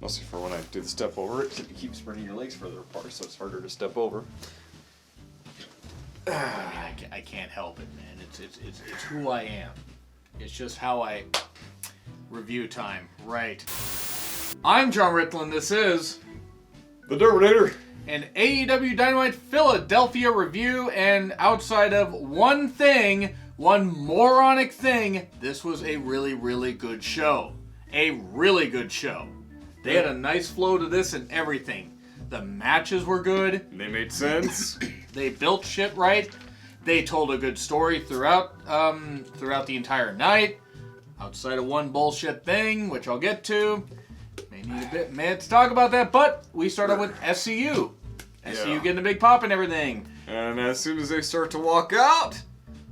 Mostly for when I do the step over it, you keep spreading your legs further apart, so it's harder to step over. I mean, I can't help it, man. It's who I am. It's just how I review time. Right. I'm John Ritland. This is The Terminator. An AEW Dynamite Philadelphia review, and outside of one thing, one moronic thing, this was a really, really good show. A really good show. They had a nice flow to this and everything. The matches were good. They made sense. They built shit right. They told a good story throughout the entire night. Outside of one bullshit thing, which I'll get to. May need a minute to talk about that, but we started with SCU. SCU getting a big pop and everything. And as soon as they start to walk out,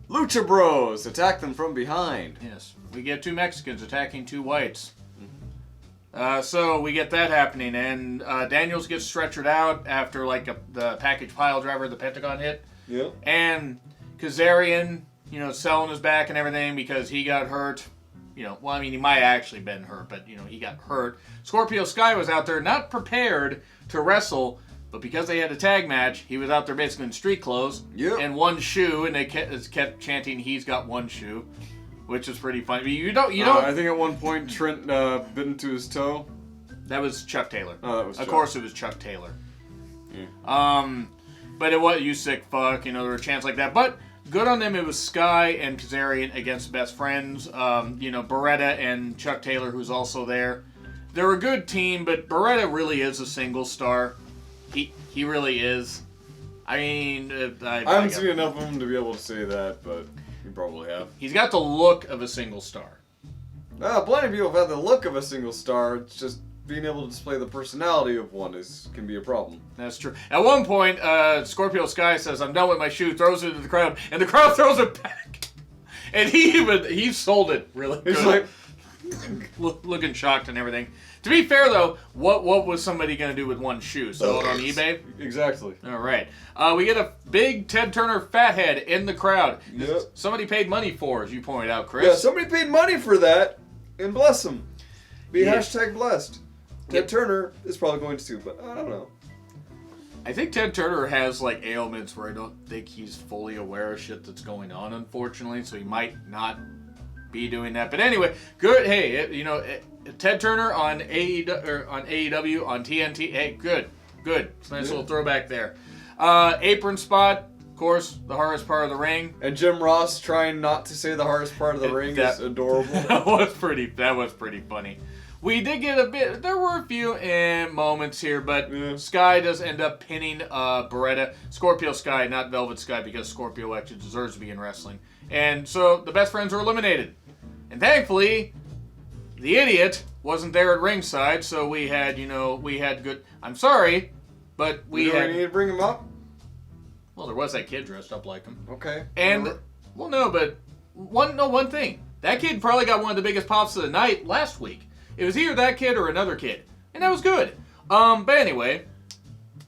Lucha Bros attack them from behind. Yes, we get two Mexicans attacking two whites. So we get that happening, and Daniels gets stretchered out after the package pile driver, the Pentagon hit. Yeah. And Kazarian, selling his back and everything because he got hurt. He might have actually been hurt, but, he got hurt. Scorpio Sky was out there not prepared to wrestle, but because they had a tag match, he was out there basically in street clothes and one shoe, and they kept chanting, "He's got one shoe," which is pretty funny. You don't. I think at one point Trent bit into his toe. That was Chuck Taylor. Oh, that was. Of course, it was Chuck Taylor. Yeah. But it was "you sick fuck," there were chants like that. But good on them. It was Sky and Kazarian against best friends. Beretta and Chuck Taylor, who's also there. They're a good team, but Beretta really is a single star. He really is. I mean, I haven't seen enough of him to be able to say that, but you probably have. He's got the look of a single star. Plenty of people have had the look of a single star. It's just being able to display the personality of one can be a problem. That's true. At one point, Scorpio Sky says, "I'm done with my shoe," throws it into the crowd, and the crowd throws it back. And he sold it really good. He's like looking shocked and everything. To be fair, though, what was somebody going to do with one shoe? Sell it on eBay? Exactly. All right. We get a big Ted Turner fathead in the crowd. Yep. Somebody paid money for, as you pointed out, Chris. Yeah, somebody paid money for that, and bless them. Be hashtag blessed. Ted Turner is probably going to, but I don't know. I think Ted Turner has ailments where I don't think he's fully aware of shit that's going on, unfortunately, so he might not be doing that. But anyway, good. Hey, Ted Turner on AEW, on TNT. Hey, good. It's a nice little throwback there. Apron spot, of course, the hardest part of the ring. And Jim Ross trying not to say the hardest part of the ring is adorable. That was pretty funny. We did get a bit. There were a few moments here, but Sky does end up pinning Beretta. Scorpio Sky, not Velvet Sky, because Scorpio actually deserves to be in wrestling. And so the best friends are eliminated. And thankfully, the idiot wasn't there at ringside, so we had good. I'm sorry, but we need to bring him up. Well, there was that kid dressed up like him. Okay. And one thing. That kid probably got one of the biggest pops of the night last week. It was either that kid or another kid, and that was good. But anyway,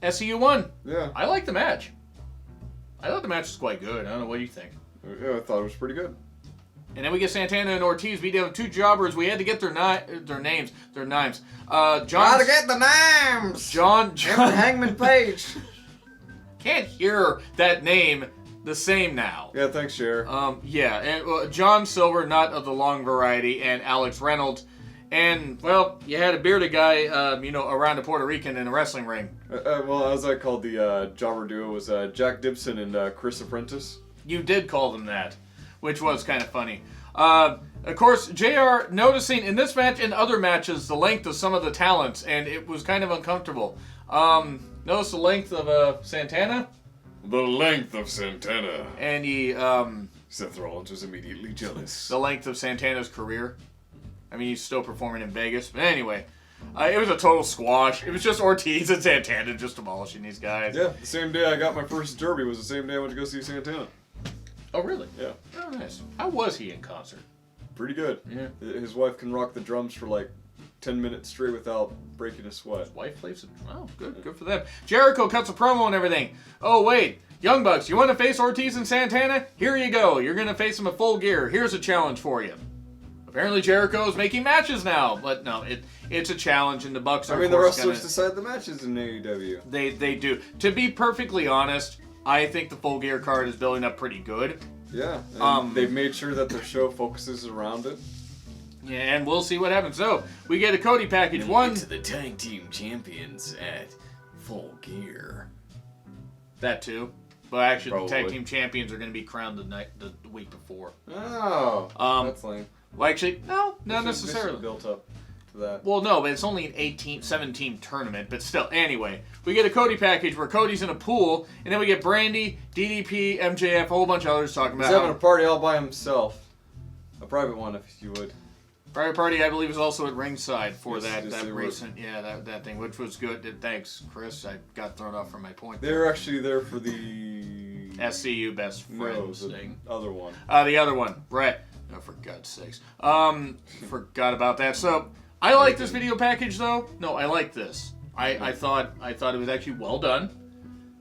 SCU won. Yeah. I like the match. I thought the match was quite good. I don't know what you think. Yeah, I thought it was pretty good. And then we get Santana and Ortiz beat down two jobbers. We had to get their names. Gotta get the names. John Hangman Page. Can't hear that name the same now. Yeah, thanks, Cher. And John Silver, not of the long variety, and Alex Reynolds. And, well, you had a bearded guy, around a Puerto Rican in a wrestling ring. As I called the jobber duo, was Jack Gibson and Chris Apprentice. You did call them that, which was kind of funny. Of course, JR noticing in this match and other matches the length of some of the talents, and it was kind of uncomfortable. Notice the length of Santana? The length of Santana. And Seth Rollins was immediately jealous. The length of Santana's career. I mean, he's still performing in Vegas. But anyway, it was a total squash. It was just Ortiz and Santana just demolishing these guys. Yeah, the same day I got my first Derby was the same day I went to go see Santana. Oh, really? Yeah. Oh, nice. How was he in concert? Pretty good. Yeah. His wife can rock the drums for 10 minutes straight without breaking a sweat. His wife plays it. Oh, good for them. Jericho cuts a promo and everything. Oh, wait. Young Bucks, you want to face Ortiz and Santana? Here you go. You're going to face them at full gear. Here's a challenge for you. Apparently Jericho is making matches now, but no, it's a challenge, and the Bucks are. I mean, the wrestlers decide the matches in AEW. They do. To be perfectly honest, I think the Full Gear card is building up pretty good. Yeah, and they've made sure that their show focuses around it. Yeah, and we'll see what happens. So, we get a Cody package. One to the tag team champions at Full Gear. That too. But actually, Probably. the tag team champions are going to be crowned the week before. Oh, that's lame. Well, actually, no, not This necessarily. is built up to that. Well, no, but it's only an 17 tournament. But still, anyway, we get a Cody package where Cody's in a pool, and then we get Brandy, DDP, MJF, a whole bunch of others talking about He's having a party all by himself. A private one, if you would. Private Party, I believe, was also at ringside for Yes, that they were. recent, that thing, which was good. Thanks, Chris. I got thrown off from my point. They were actually there for the SCU Best Friends the thing. other one. The other one, Brett. Oh, for God's sakes. Forgot about that. So, I like this video package, though. No, I like this. I thought it was actually well done.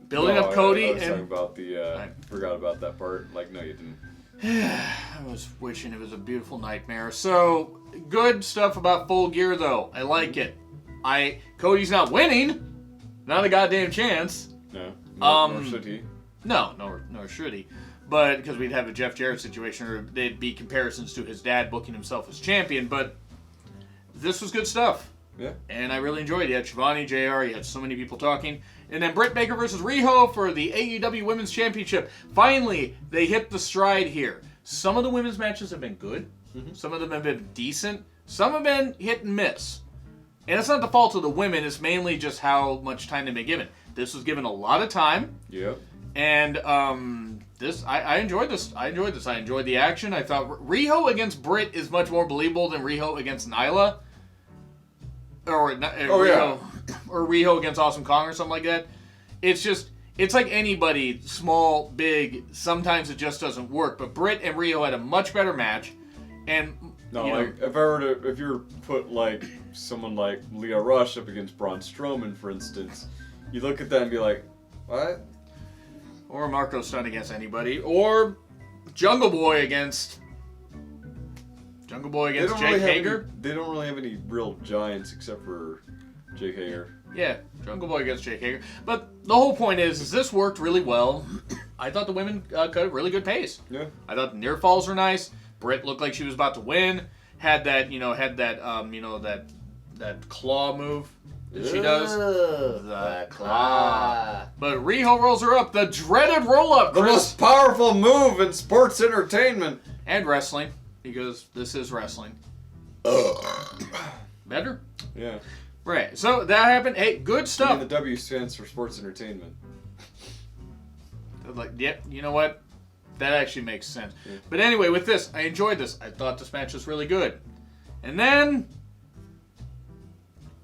Building up Cody I was and... talking about the... forgot about that part. Like, no, you didn't. I was wishing it was a beautiful nightmare. So, good stuff about Full Gear, though. I like it. Cody's not winning. Not a goddamn chance. No. Nor should he. No, nor should he. But, because we'd have a Jeff Jarrett situation, or they'd be comparisons to his dad booking himself as champion, but this was good stuff. Yeah. And I really enjoyed it. You had Shivani, JR, you had so many people talking. And then Britt Baker versus Riho for the AEW Women's Championship. Finally, they hit the stride here. Some of the women's matches have been good. Mm-hmm. Some of them have been decent. Some have been hit and miss. And it's not the fault of the women. It's mainly just how much time they've been given. This was given a lot of time. Yep. And I enjoyed this. I enjoyed the action. I thought Riho against Britt is much more believable than Riho against Nyla. Or Riho against Awesome Kong or something like that. It's like anybody, small, big, sometimes it just doesn't work. But Britt and Riho had a much better match. And if you were put like someone like Lio Rush up against Braun Strowman, for instance, you look at that and be like, what? Or Marco Stunt against anybody. Or Jungle Boy against Jake Hager. They don't really have any real giants except for Jake Hager. Yeah, Jungle Boy against Jake Hager. But the whole point is this worked really well. I thought the women cut a really good pace. Yeah. I thought the near falls were nice. Britt looked like she was about to win. Had that claw move that she does. The claw. But Riho rolls her up. The dreaded roll-up, The Chris. most powerful move in sports entertainment. And wrestling, because this is wrestling. Better? Yeah. Right. So that happened. Hey, good stuff. And the W stands for sports entertainment. Like, yep, you know what? That actually makes sense. Yeah. But anyway, with this, I enjoyed this. I thought this match was really good. And then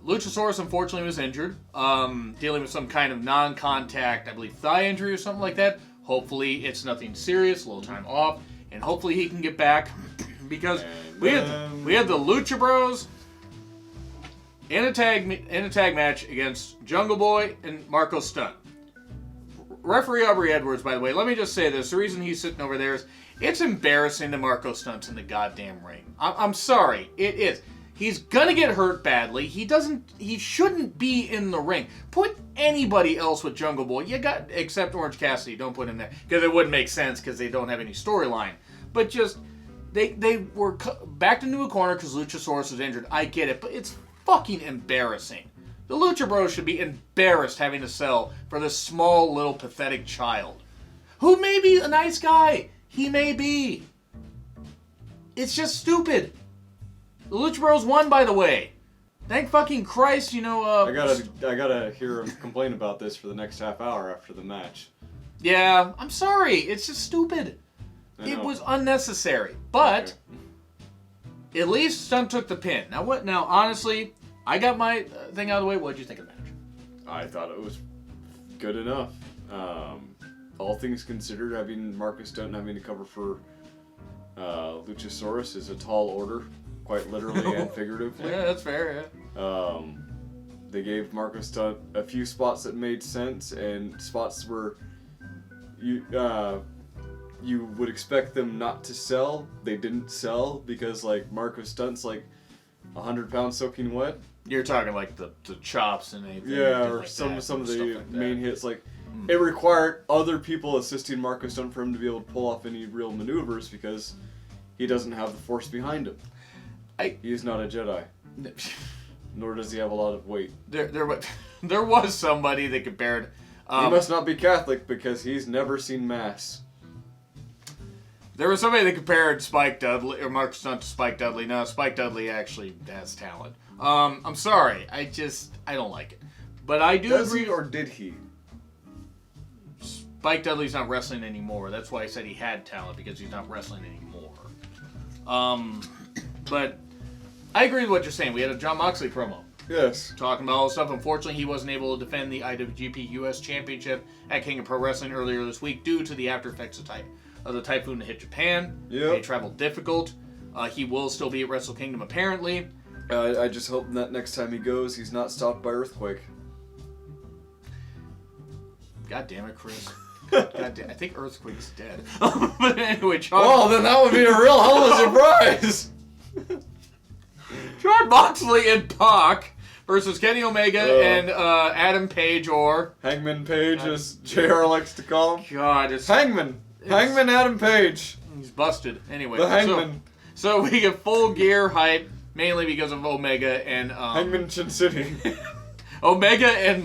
Luchasaurus unfortunately was injured, dealing with some kind of non-contact, I believe, thigh injury or something like that. Hopefully it's nothing serious, a little time off, and hopefully he can get back because we had the Lucha Bros in a tag match against Jungle Boy and Marco Stunt. Referee Aubrey Edwards, by the way, let me just say this. The reason he's sitting over there is it's embarrassing that Marco Stunt's in the goddamn ring. I'm sorry. It is. He's gonna get hurt badly. He shouldn't be in the ring. Put anybody else with Jungle Boy. Except Orange Cassidy. Don't put him there. Because it wouldn't make sense because they don't have any storyline. But just, they were backed into a corner because Luchasaurus was injured. I get it. But it's fucking embarrassing. The Lucha Bros should be embarrassed having to sell for this small, little, pathetic child. Who may be a nice guy. He may be. It's just stupid. The Lucha Bros won, by the way. Thank fucking Christ, I gotta hear him complain about this for the next half hour after the match. Yeah, I'm sorry. It's just stupid. It was unnecessary. But, at least Stunt took the pin. Now, honestly, I got my thing out of the way. What did you think of the match? I thought it was good enough. All things considered, having Marcus Stunt having to cover for Luchasaurus is a tall order, quite literally and figuratively. Yeah, that's fair, yeah. They gave Marcus Stunt a few spots that made sense and spots where you would expect them not to sell. They didn't sell because, like, Marcus Stunt's like 100 pounds soaking wet. You're talking like the chops and anything. Yeah, or like some of stuff the like that. main hits. Like, it required other people assisting Marko Stunt for him to be able to pull off any real maneuvers because he doesn't have the force behind him. He's not a Jedi. Nor does he have a lot of weight. There was somebody that compared. He must not be Catholic because he's never seen Mass. There was somebody that compared Spike Dudley or Marko Stunt to Spike Dudley. No, Spike Dudley actually has talent. I'm sorry, I don't like it. But I do Does agree. he or did he? Spike Dudley's not wrestling anymore. That's why I said he had talent, because he's not wrestling anymore. But I agree with what you're saying. We had a Jon Moxley promo. Yes. Talking about all this stuff. Unfortunately, he wasn't able to defend the IWGP US Championship at King of Pro Wrestling earlier this week due to the after effects of the typhoon that hit Japan. Yep. He traveled difficult. He will still be at Wrestle Kingdom, apparently. I just hope that next time he goes, he's not stopped by earthquake. God damn it, Chris. God damn, I think Earthquake's dead. But anyway, John... Oh, then that would be a real hell of a surprise! Jon Boxley and Pac versus Kenny Omega and Adam Page, or... Hangman Page, as JR likes to call him. God, it's... Hangman Adam Page. He's busted. Anyway. The Hangman. So we get Full Gear hype, mainly because of Omega and... Hangman Chin City. Omega and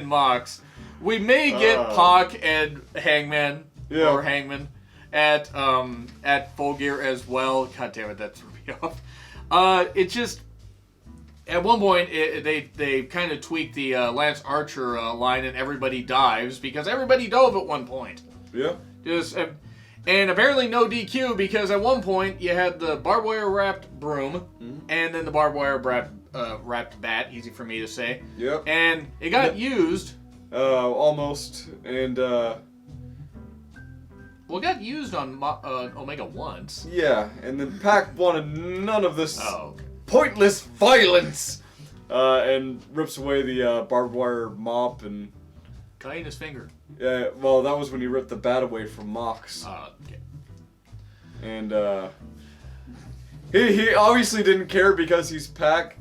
Mox. We may get Pac and Hangman, or Hangman, at Full Gear as well. God damn it, that threw me off. It just, at one point, they kind of tweaked the Lance Archer line, and everybody dives, because everybody dove at one point. Yeah. And apparently no DQ, because at one point you had the barbed wire wrapped broom, and then the barbed wire wrapped bat, easy for me to say. Yep. And it got used... almost, and, Well, it got used on Omega once. Yeah, and then Pac wanted none of this okay. pointless violence! And rips away the barbed wire mop and... Cutting his finger. Yeah, well, that was when he ripped the bat away from Mox. Okay. And, he obviously didn't care because he's Pac.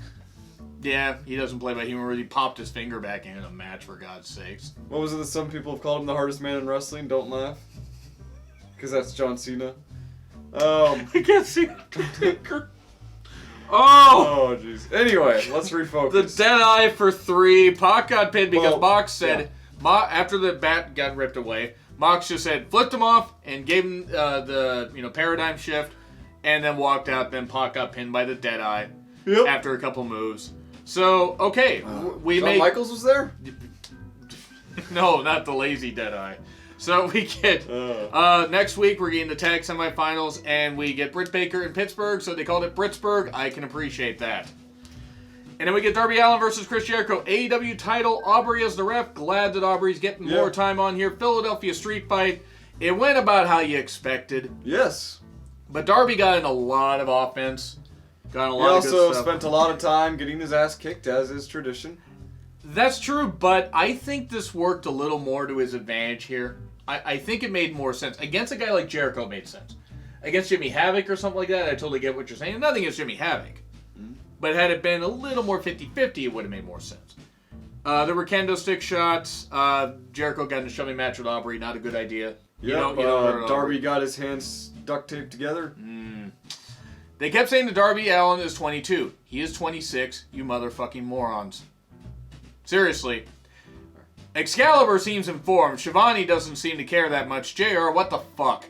Yeah, he doesn't play by humor. He popped his finger back in a match, for God's sakes. What was it that some people have called him the hardest man in wrestling? Don't laugh. Because that's John Cena. I can't see the finger. Oh, jeez. Anyway, let's refocus. The dead eye for 3. Pac got pinned because Mox said, after the bat got ripped away, Mox just said, flipped him off, and gave him the paradigm shift, and then walked out. Then Pac got pinned by the dead eye after a couple moves. So, okay, Shawn Michaels was there? No, not the lazy Deadeye. So we get, next week we're getting the tag semifinals, and we get Britt Baker in Pittsburgh, so they called it Britsburg. I can appreciate that. And then we get Darby Allin versus Chris Jericho. AEW title, Aubrey as the ref. Glad that Aubrey's getting more time on here. Philadelphia street fight. It went about how you expected. Yes. But Darby got in a lot of offense. Got a lot he of also good stuff. spent a lot of time getting his ass kicked, as is tradition. That's true, but I think this worked a little more to his advantage here. I think it made more sense. Against a guy like Jericho, it made sense. Against Jimmy Havoc or something like that, I totally get what you're saying. Nothing against Jimmy Havoc. But had it been a little more 50-50, it would have made more sense. There were kendo stick shots. Jericho got in a shoving match with Aubrey. Not a good idea. Yeah, Darby got his hands duct taped together. They kept saying that Darby Allin is 22. He is 26, you motherfucking morons. Seriously. Excalibur seems informed. Shivani doesn't seem to care that much. JR, what the fuck?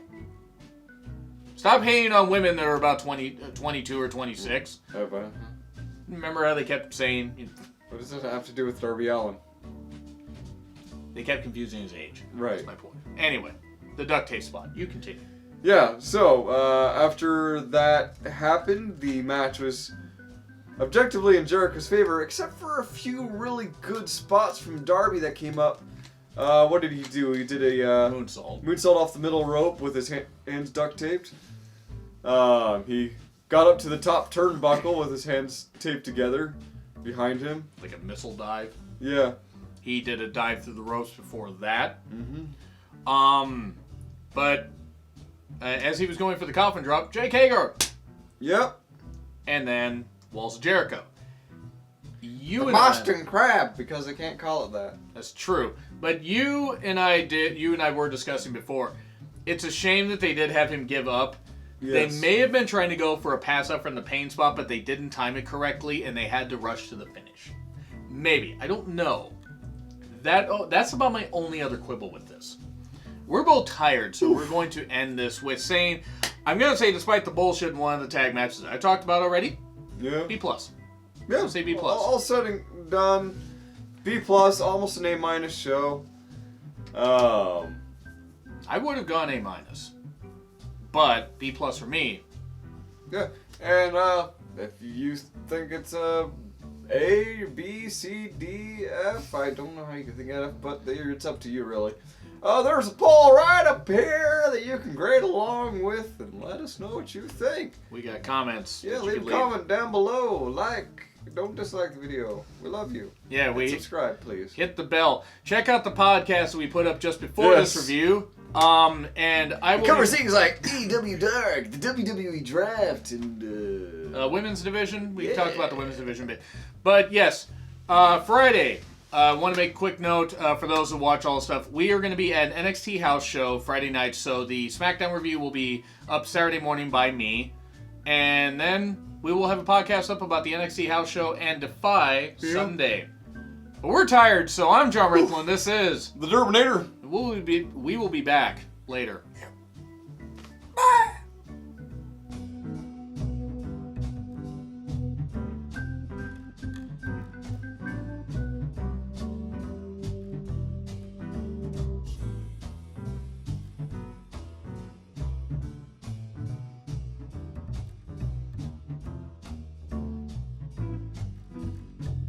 Stop hating on women that are about 22 or 26. Remember how they kept saying... What does that have to do with Darby Allin? They kept confusing his age. Right. That's my point. Anyway, the duct tape spot. You continue. Yeah, so, after that happened, the match was objectively in Jericho's favor, except for a few really good spots from Darby that came up. What did he do? He did a moonsault off the middle rope with his hands duct taped. He got up to the top turnbuckle with his hands taped together behind him. Like a missile dive. Yeah. He did a dive through the ropes before that. But as he was going for the coffin drop, Jake Hager. Yep. And then Walls of Jericho. you the and Boston Crab, because they can't call it that. That's true. But you and I were discussing before. It's a shame that they did have him give up. Yes. They may have been trying to go for a pass up from the pain spot, but they didn't time it correctly, and they had to rush to the finish. Maybe. I don't know. That's about my only other quibble with this. We're both tired, so we're going to end this with saying, I'm going to say, despite the bullshit in one of the tag matches I talked about already, Yeah. B+. Yeah. I'll say B+. All said and done. B+, almost an A- show. I would have gone A-, but B+ for me. Yeah, and if you think it's A, B, C, D, F, I don't know how you can think of F, but it's up to you, really. There's a poll right up here that you can grade along with, and let us know what you think. We got comments. Yeah, leave a comment down below. Like, don't dislike the video. We love you. Yeah, And subscribe, please. hit the bell. Check out the podcast that we put up just before this review. And I will Cover things like AEW Dark, the WWE Draft, and women's division. We talked about the women's division a bit, but yes, Friday. I want to make a quick note for those who watch all the stuff. We are going to be at an NXT house show Friday night, so the SmackDown review will be up Saturday morning by me, and then we will have a podcast up about the NXT house show and Defy Sunday. But we're tired, so I'm John Rickland. This is The Derbinator. we will be back later.